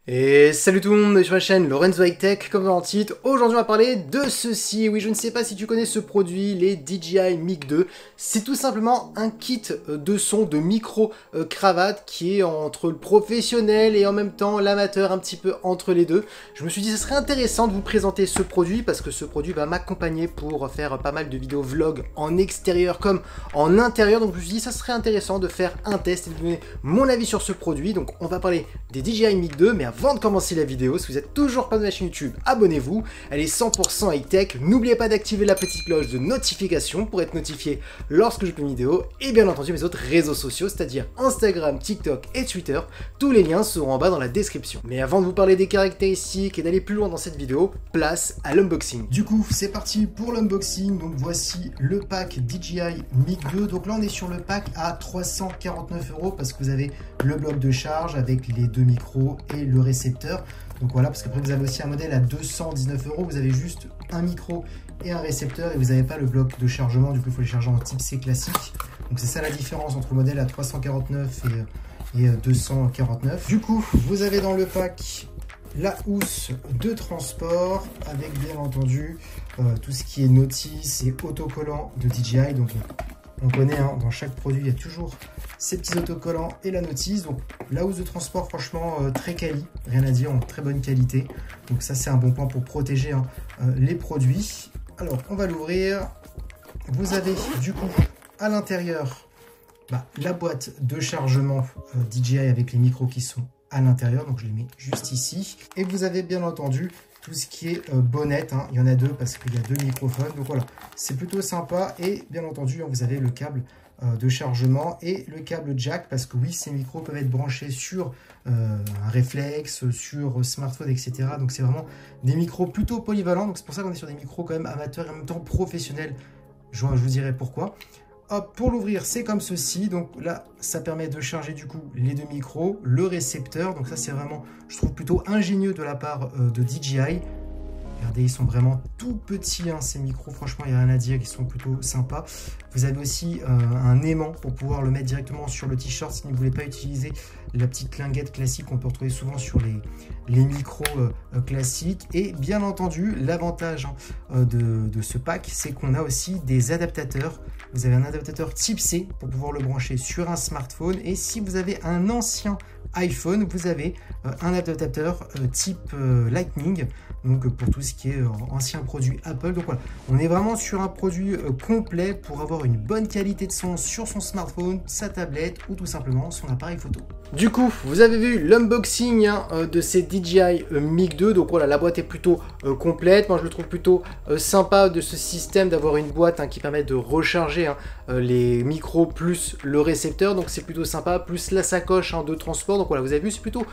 Et salut tout le monde, sur la chaîne Lorenzo High Tech, comme dans le titre. Aujourd'hui on va parler de ceci. Oui, je ne sais pas si tu connais ce produit, les DJI Mic 2. C'est tout simplement un kit de son, de micro-cravate qui est entre le professionnel et en même temps l'amateur, un petit peu entre les deux. Je me suis dit que ce serait intéressant de vous présenter ce produit parce que ce produit va m'accompagner pour faire pas mal de vidéos vlog en extérieur comme en intérieur. Donc je me suis dit que ça serait intéressant de faire un test et de donner mon avis sur ce produit. Donc on va parler des DJI Mic 2, mais avant de commencer la vidéo, si vous n'êtes toujours pas de ma chaîne YouTube, abonnez-vous, elle est 100% high-tech. N'oubliez pas d'activer la petite cloche de notification pour être notifié lorsque je publie une vidéo, et bien entendu mes autres réseaux sociaux, c'est-à-dire Instagram, TikTok et Twitter. Tous les liens seront en bas dans la description. Mais avant de vous parler des caractéristiques et d'aller plus loin dans cette vidéo, place à l'unboxing. Du coup, c'est parti pour l'unboxing. Donc voici le pack DJI Mic 2. Donc là, on est sur le pack à 349 € parce que vous avez le bloc de charge avec les deux micros et le récepteur. Donc voilà, parce qu'après vous avez aussi un modèle à 219 €, vous avez juste un micro et un récepteur et vous n'avez pas le bloc de chargement, du coup il faut les charger en type C classique. Donc c'est ça la différence entre le modèle à 349 et 249. Du coup, vous avez dans le pack la housse de transport avec bien entendu tout ce qui est notice et autocollant de DJI. Donc on connaît, hein, dans chaque produit il y a toujours ces petits autocollants et la notice. Donc la housse de transport, franchement très quali, rien à dire, en très bonne qualité. Donc ça c'est un bon point pour protéger, hein, les produits. Alors on va l'ouvrir. Vous avez du coup à l'intérieur la boîte de chargement DJI avec les micros qui sont à l'intérieur. Donc je les mets juste ici. Et vous avez bien entendu tout ce qui est bonnette, hein. Il y en a deux parce qu'il y a deux microphones. Donc voilà, c'est plutôt sympa. Et bien entendu, vous avez le câble de chargement et le câble jack, parce que oui, ces micros peuvent être branchés sur un réflexe, sur smartphone, etc. Donc c'est vraiment des micros plutôt polyvalents. Donc c'est pour ça qu'on est sur des micros quand même amateurs et en même temps professionnels. Je vous dirai pourquoi. Hop, pour l'ouvrir, c'est comme ceci. Donc là, ça permet de charger du coup les deux micros, le récepteur. Donc ça, c'est vraiment, je trouve, plutôt ingénieux de la part de DJI. Regardez, ils sont vraiment tout petits, hein, ces micros. Franchement, il n'y a rien à dire, ils sont plutôt sympas. Vous avez aussi un aimant pour pouvoir le mettre directement sur le t-shirt si vous ne voulez pas utiliser la petite linguette classique qu'on peut retrouver souvent sur les micros classiques. Et bien entendu, l'avantage, hein, de ce pack, c'est qu'on a aussi des adaptateurs. Vous avez un adaptateur type C pour pouvoir le brancher sur un smartphone. Et si vous avez un ancien iPhone, vous avez un adaptateur type Lightning, donc pour tout ce qui est ancien produit Apple. Donc voilà, on est vraiment sur un produit complet pour avoir une bonne qualité de son sur son smartphone, sa tablette ou tout simplement son appareil photo. Du coup, vous avez vu l'unboxing, hein, de ces DJI Mic 2. Donc voilà, la boîte est plutôt complète. Moi je le trouve plutôt sympa de ce système d'avoir une boîte, hein, qui permet de recharger, hein, les micros plus le récepteur. Donc c'est plutôt sympa, plus la sacoche, hein, de transport. Donc voilà, vous avez vu, c'est plutôt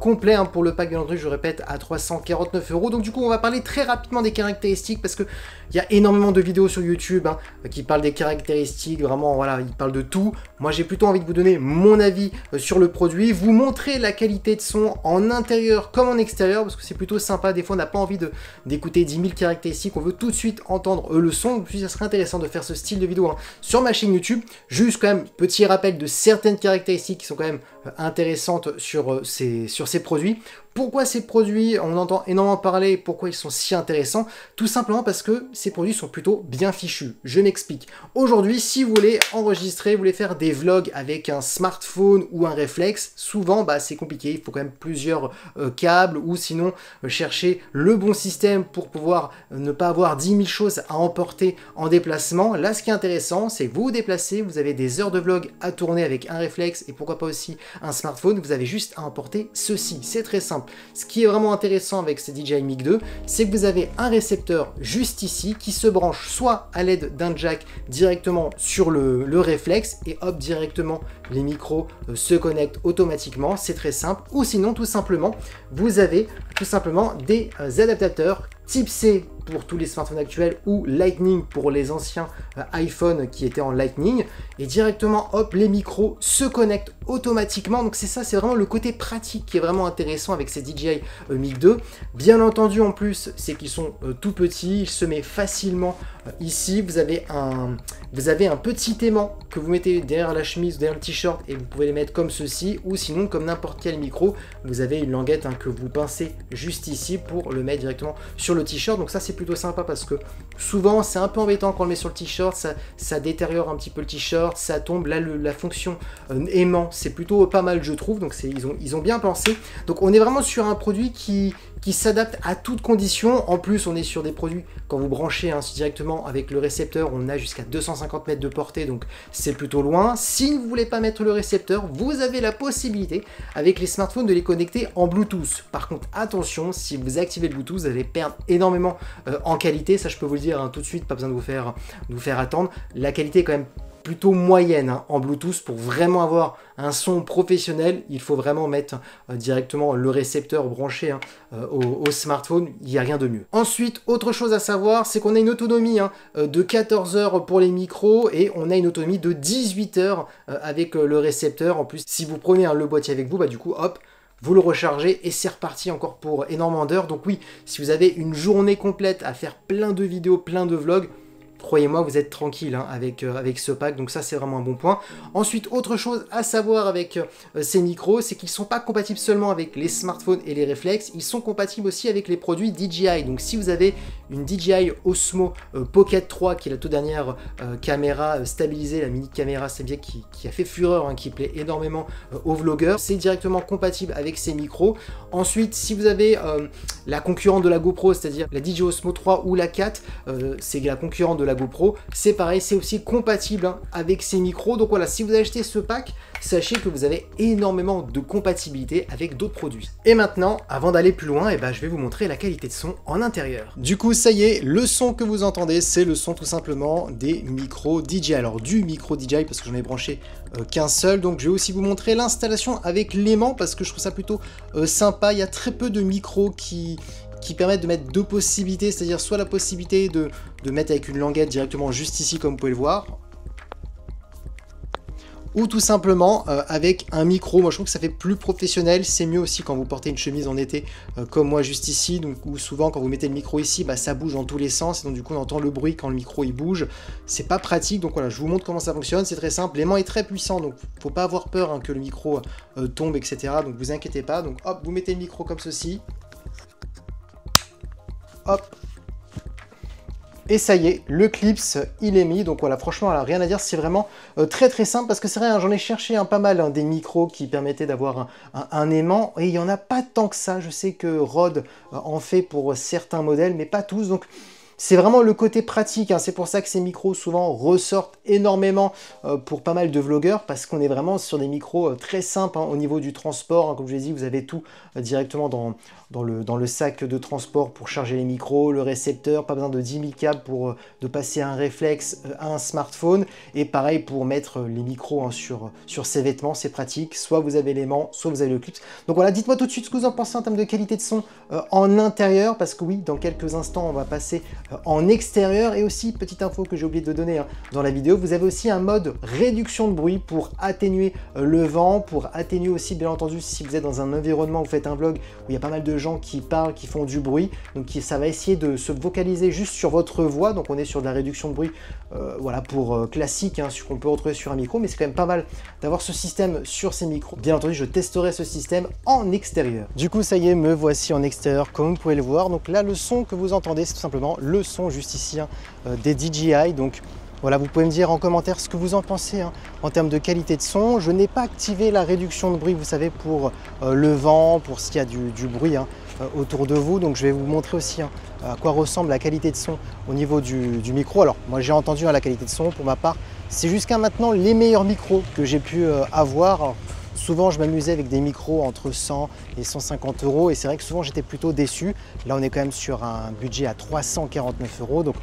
complet, hein, pour le pack, bien entendu, je répète, à 349 €. Donc du coup, on va parler très rapidement des caractéristiques parce que il y a énormément de vidéos sur YouTube, hein, qui parlent des caractéristiques, vraiment, voilà, ils parlent de tout. Moi, j'ai plutôt envie de vous donner mon avis sur le produit, vous montrer la qualité de son en intérieur comme en extérieur, parce que c'est plutôt sympa. Des fois, on n'a pas envie d'écouter 10 000 caractéristiques, on veut tout de suite entendre le son. Puis ça serait intéressant de faire ce style de vidéo, hein, sur ma chaîne YouTube. Juste quand même, petit rappel de certaines caractéristiques qui sont quand même intéressantes sur ces produits. Pourquoi ces produits, on entend énormément parler, pourquoi ils sont si intéressants? Tout simplement parce que ces produits sont plutôt bien fichus. Je m'explique. Aujourd'hui, si vous voulez enregistrer, vous voulez faire des vlogs avec un smartphone ou un réflexe, souvent c'est compliqué, il faut quand même plusieurs câbles, ou sinon chercher le bon système pour pouvoir ne pas avoir 10 000 choses à emporter en déplacement. Là, ce qui est intéressant, c'est vous vous déplacez, vous avez des heures de vlog à tourner avec un réflexe et pourquoi pas aussi un smartphone, vous avez juste à emporter ceci. C'est très simple. Ce qui est vraiment intéressant avec ces DJI Mic 2, c'est que vous avez un récepteur juste ici qui se branche soit à l'aide d'un jack directement sur le réflexe et hop, directement les micros se connectent automatiquement. C'est très simple. Ou sinon, tout simplement, vous avez tout simplement des adaptateurs type C pour tous les smartphones actuels ou Lightning pour les anciens iPhone qui étaient en Lightning, et directement hop, les micros se connectent automatiquement. Donc c'est ça, c'est vraiment le côté pratique qui est vraiment intéressant avec ces DJI Mic 2. Bien entendu, en plus, c'est qu'ils sont tout petits, ils se mettent facilement Ici, vous avez un petit aimant que vous mettez derrière la chemise, derrière le t-shirt, et vous pouvez les mettre comme ceci, ou sinon, comme n'importe quel micro, vous avez une languette que vous pincez juste ici pour le mettre directement sur le t-shirt. Donc ça, c'est plutôt sympa parce que souvent, c'est un peu embêtant quand on le met sur le t-shirt, ça détériore un petit peu le t-shirt, ça tombe. Là, la fonction aimant, c'est plutôt pas mal, je trouve. Donc ils ont bien pensé. Donc on est vraiment sur un produit qui s'adapte à toutes conditions. En plus, on est sur des produits, quand vous branchez directement avec le récepteur, on a jusqu'à 250 mètres de portée, donc c'est plutôt loin. Si vous ne voulez pas mettre le récepteur, vous avez la possibilité, avec les smartphones, de les connecter en Bluetooth. Par contre, attention, si vous activez le Bluetooth, vous allez perdre énormément en qualité. Ça, je peux vous le dire tout de suite, pas besoin de vous faire attendre. La qualité est quand même plutôt moyenne en Bluetooth. Pour vraiment avoir un son professionnel, il faut vraiment mettre directement le récepteur branché au smartphone, il n'y a rien de mieux. Ensuite, autre chose à savoir, c'est qu'on a une autonomie de 14 heures pour les micros et on a une autonomie de 18 heures avec le récepteur. En plus, si vous prenez le boîtier avec vous, bah du coup, hop, vous le rechargez et c'est reparti encore pour énormément d'heures. Donc oui, si vous avez une journée complète à faire plein de vidéos, plein de vlogs, croyez-moi, vous êtes tranquille avec ce pack, donc ça c'est vraiment un bon point. Ensuite, autre chose à savoir avec ces micros, c'est qu'ils ne sont pas compatibles seulement avec les smartphones et les réflexes, ils sont compatibles aussi avec les produits DJI. Donc si vous avez une DJI Osmo Pocket 3, qui est la toute dernière caméra stabilisée, la mini caméra stabilisée qui a fait fureur, qui plaît énormément aux vlogueurs, c'est directement compatible avec ces micros. Ensuite, si vous avez la concurrente de la GoPro, c'est-à-dire la DJI Osmo 3 ou la 4, c'est la concurrente de la GoPro, c'est pareil, c'est aussi compatible avec ces micros. Donc voilà, si vous achetez ce pack, sachez que vous avez énormément de compatibilité avec d'autres produits. Et maintenant, avant d'aller plus loin, je vais vous montrer la qualité de son en intérieur. Du coup, ça y est, le son que vous entendez, c'est le son tout simplement des micros DJI. Alors du micro DJI, parce que j'en ai branché qu'un seul. Donc je vais aussi vous montrer l'installation avec l'aimant, parce que je trouve ça plutôt sympa. Il y a très peu de micros qui permettent de mettre deux possibilités, c'est-à-dire soit la possibilité de mettre avec une languette directement juste ici, comme vous pouvez le voir, ou tout simplement avec un micro. Moi je trouve que ça fait plus professionnel, c'est mieux aussi quand vous portez une chemise en été comme moi juste ici, donc où souvent quand vous mettez le micro ici, ça bouge dans tous les sens, et donc du coup on entend le bruit quand le micro il bouge, c'est pas pratique. Donc voilà, je vous montre comment ça fonctionne, c'est très simple, l'aimant est très puissant, donc faut pas avoir peur que le micro tombe, etc. Donc vous inquiétez pas, donc hop, vous mettez le micro comme ceci, hop, et ça y est, le clips il est mis. Donc voilà, franchement, alors, rien à dire, c'est vraiment très très simple, parce que c'est vrai, j'en ai cherché pas mal des micros qui permettaient d'avoir un aimant, et il n'y en a pas tant que ça. Je sais que Rode en fait pour certains modèles, mais pas tous. Donc c'est vraiment le côté pratique, c'est pour ça que ces micros souvent ressortent énormément pour pas mal de vlogueurs, parce qu'on est vraiment sur des micros très simples au niveau du transport. Comme je l'ai dit, vous avez tout directement dans le sac de transport pour charger les micros, le récepteur, pas besoin de 10 000 câbles pour de passer un réflexe à un smartphone, et pareil pour mettre les micros sur ses vêtements, c'est pratique, soit vous avez l'aimant, soit vous avez le clip. Donc voilà, dites-moi tout de suite ce que vous en pensez en termes de qualité de son en intérieur, parce que oui, dans quelques instants, on va passer en extérieur. Et aussi, petite info que j'ai oublié de donner dans la vidéo, vous avez aussi un mode réduction de bruit pour atténuer le vent, pour atténuer aussi, bien entendu, si vous êtes dans un environnement, vous faites un vlog où il y a pas mal de gens qui parlent, qui font du bruit, donc ça va essayer de se focaliser juste sur votre voix. Donc on est sur de la réduction de bruit, voilà, pour classique, ce qu'on peut retrouver sur un micro, mais c'est quand même pas mal d'avoir ce système sur ces micros. Bien entendu, je testerai ce système en extérieur. Du coup, ça y est, me voici en extérieur, comme vous pouvez le voir. Donc là, le son que vous entendez, c'est tout simplement le son juste ici des DJI. Donc voilà, vous pouvez me dire en commentaire ce que vous en pensez en termes de qualité de son. Je n'ai pas activé la réduction de bruit, vous savez, pour le vent, pour s'il y a du bruit autour de vous. Donc je vais vous montrer aussi à quoi ressemble la qualité de son au niveau du micro. Alors moi j'ai entendu la qualité de son, pour ma part c'est jusqu'à maintenant les meilleurs micros que j'ai pu avoir. Alors, souvent je m'amusais avec des micros entre 100 et 150 euros, et c'est vrai que souvent j'étais plutôt déçu. Là on est quand même sur un budget à 349 euros, donc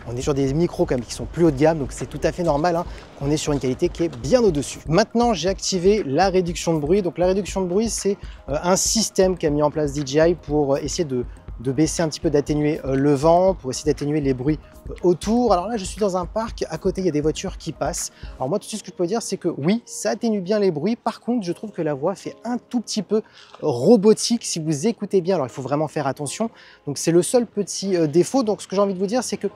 on est sur des micros quand même qui sont plus haut de gamme, donc c'est tout à fait normal qu'on est sur une qualité qui est bien au-dessus. Maintenant, j'ai activé la réduction de bruit. Donc la réduction de bruit, c'est un système qu'a mis en place DJI pour essayer de baisser un petit peu, d'atténuer le vent, pour essayer d'atténuer les bruits autour. Alors là, je suis dans un parc, à côté, il y a des voitures qui passent. Alors moi, tout de suite, ce que je peux dire, c'est que oui, ça atténue bien les bruits. Par contre, je trouve que la voix fait un tout petit peu robotique si vous écoutez bien. Alors, il faut vraiment faire attention. Donc, c'est le seul petit défaut. Donc, ce que j'ai envie de vous dire, c'est que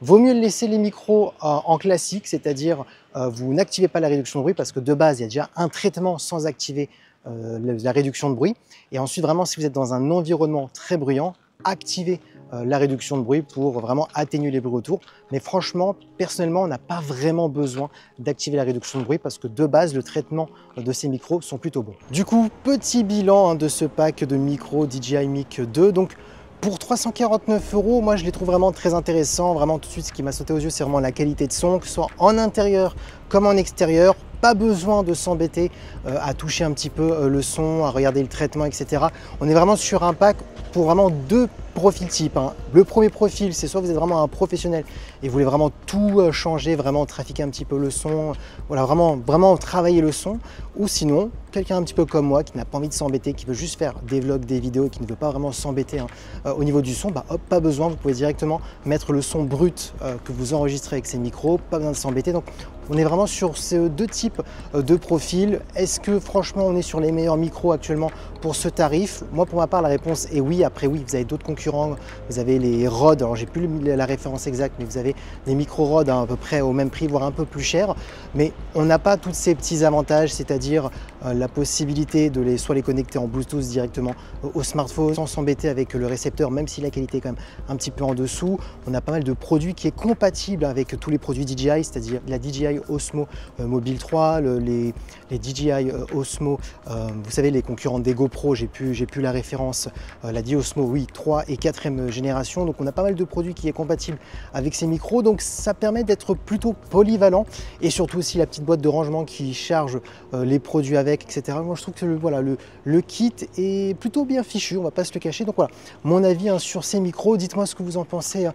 Vaut mieux laisser les micros en classique, c'est-à-dire vous n'activez pas la réduction de bruit parce que de base, il y a déjà un traitement sans activer la réduction de bruit. Et ensuite, vraiment, si vous êtes dans un environnement très bruyant, activez la réduction de bruit pour vraiment atténuer les bruits autour. Mais franchement, personnellement, on n'a pas vraiment besoin d'activer la réduction de bruit parce que de base, le traitement de ces micros sont plutôt bons. Du coup, petit bilan de ce pack de micros DJI Mic 2. Donc, pour 349 €, moi je les trouve vraiment très intéressants. Vraiment, tout de suite, ce qui m'a sauté aux yeux, c'est vraiment la qualité de son, que ce soit en intérieur comme en extérieur. Pas besoin de s'embêter à toucher un petit peu le son, à regarder le traitement, etc. On est vraiment sur un pack pour vraiment deux profils types. Le premier profil, c'est soit vous êtes vraiment un professionnel et vous voulez vraiment tout changer, vraiment trafiquer un petit peu le son, voilà, vraiment travailler le son, ou sinon, quelqu'un un petit peu comme moi qui n'a pas envie de s'embêter, qui veut juste faire des vlogs, des vidéos et qui ne veut pas vraiment s'embêter au niveau du son, bah hop, pas besoin, vous pouvez directement mettre le son brut que vous enregistrez avec ces micros, pas besoin de s'embêter. Donc on est vraiment sur ces deux types de profils. Est-ce que franchement on est sur les meilleurs micros actuellement pour ce tarif? Moi pour ma part la réponse est oui. Après oui, vous avez d'autres concurrents, vous avez les Rode, alors j'ai plus la référence exacte, mais vous avez des micros Rode à peu près au même prix, voire un peu plus cher, mais on n'a pas tous ces petits avantages, c'est-à-dire la possibilité de soit les connecter en Bluetooth directement au smartphone sans s'embêter avec le récepteur, même si la qualité est quand même un petit peu en dessous. On a pas mal de produits qui est compatible avec tous les produits DJI, c'est-à-dire la DJI Osmo Mobile 3, les DJI Osmo, vous savez, les concurrents des GoPro, j'ai plus la référence, la DJI Osmo, oui, 3 et 4e génération. Donc on a pas mal de produits qui est compatible avec ces micros, donc ça permet d'être plutôt polyvalent, et surtout aussi la petite boîte de rangement qui charge les produits avec, etc. Moi je trouve que voilà, le kit est plutôt bien fichu, on va pas se le cacher. Donc voilà, mon avis sur ces micros. Dites-moi ce que vous en pensez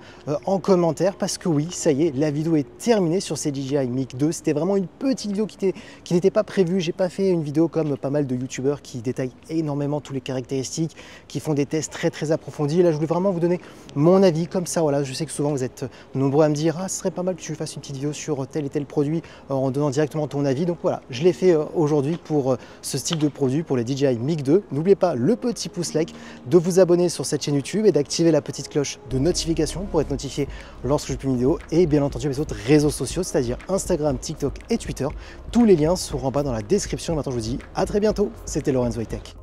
en commentaire, parce que oui, ça y est, la vidéo est terminée sur ces DJI Mic 2. C'était vraiment une petite vidéo qui n'était pas prévue. J'ai pas fait une vidéo comme pas mal de youtubeurs qui détaillent énormément toutes les caractéristiques, qui font des tests très approfondis. Là je voulais vraiment vous donner mon avis comme ça. Voilà, je sais que souvent vous êtes nombreux à me dire ce serait pas mal que tu fasses une petite vidéo sur tel et tel produit en donnant directement ton avis. Donc voilà, je l'ai fait aujourd'hui pour ce style de produit, pour les DJI Mic 2. N'oubliez pas le petit pouce like, de vous abonner sur cette chaîne YouTube et d'activer la petite cloche de notification pour être notifié lorsque je publie une vidéo, et bien entendu les autres réseaux sociaux, c'est-à-dire Instagram, TikTok et Twitter. Tous les liens seront en bas dans la description. Maintenant je vous dis à très bientôt, c'était Lorenz Wojtek.